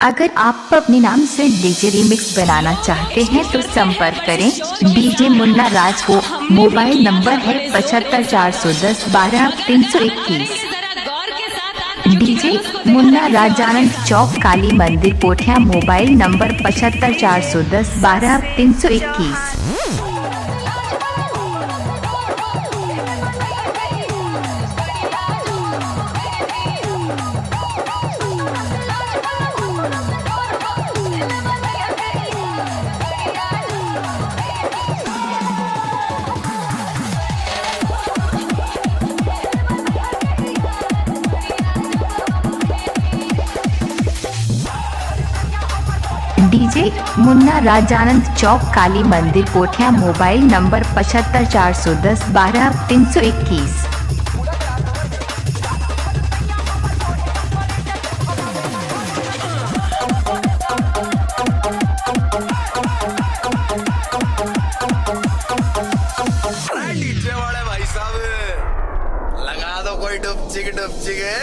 अगर आप अपने नाम से डीजे रिमिक्स बनाना चाहते हैं तो संपर्क करें डीजे मुन्ना राज को। मोबाइल नंबर है 75 410 12 321। DJ Munna Raj Anand Chowk Kali Mandir Pothiya. Mobile number 75 410 12 321। DJ Munna Raj Anand Chowk Kali Mandir Pothiya. Mobile number 75 410 12 321। DJ वाले भाई साहब लगा दो कोई डुबचिक डुबचिक है।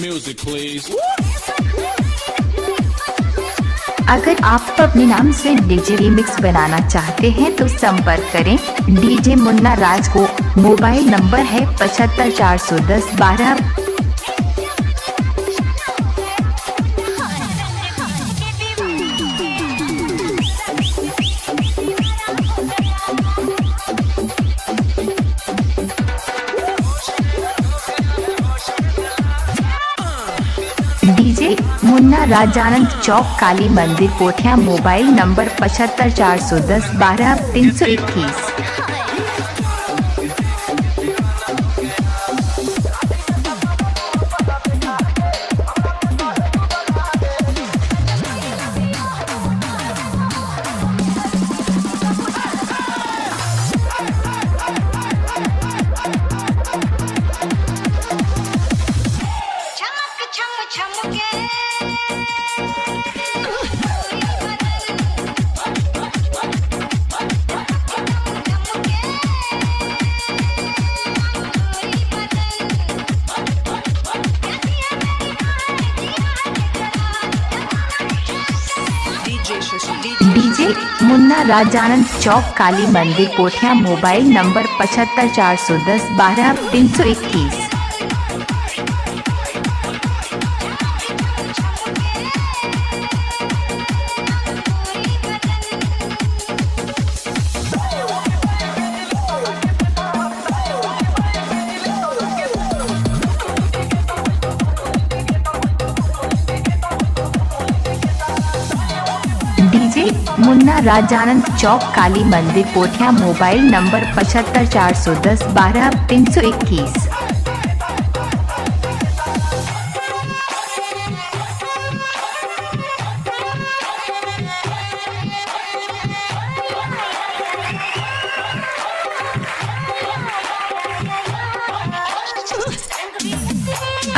Music, please. अगर आप अपने नाम से डीजे रिमिक्स बनाना चाहते हैं तो संपर्क करें डीजे मुन्ना राज को। मोबाइल नंबर है 75 410 12। DJ Munna Raj Anand Chowk Kali Mandir Pothiya. Mobile number 75 410 12 321। DJ Munna Raj Anand Chowk Kali Mandir Pothiya. Mobile number 75 410 12 321। DJ Munna Raj Anand Chowk Kali Mandir Pothiya. Mobile number 75 410 12 321।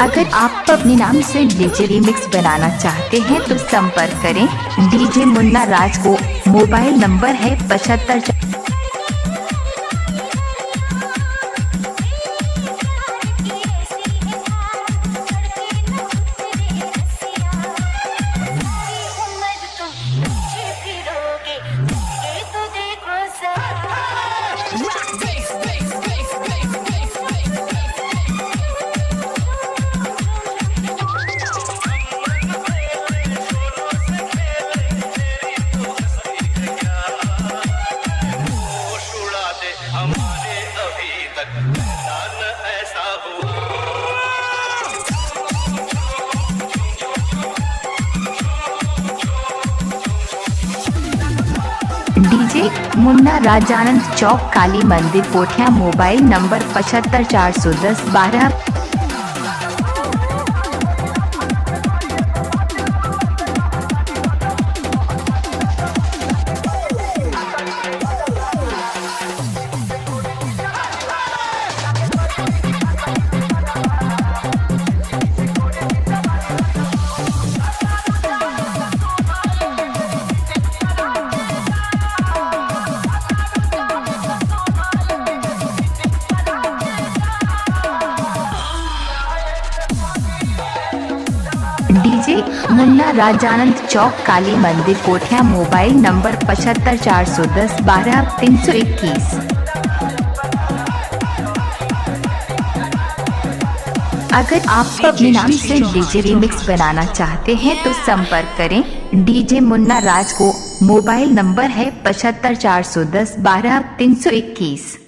अगर आप अपने नाम से डीजे रिमिक्स बनाना चाहते हैं तो संपर्क करें डीजे मुन्ना राज को। मोबाइल नंबर है 75। हमारे अभी तक जान ऐसा हुआ। DJ Munna Raj Anand Chowk Kali Mandir Pothiya. Mobile number 75 410 12। DJ Munna Raj, Anand Chowk, Kali Mandir, Kothiya. Mobile number 75 410 12 321। अगर आप अपने नाम से डीजे रीमिक्स बनाना चाहते हैं तो संपर्क करें डीजे मुन्ना राज को। मोबाइल नंबर है 75 410 12 321।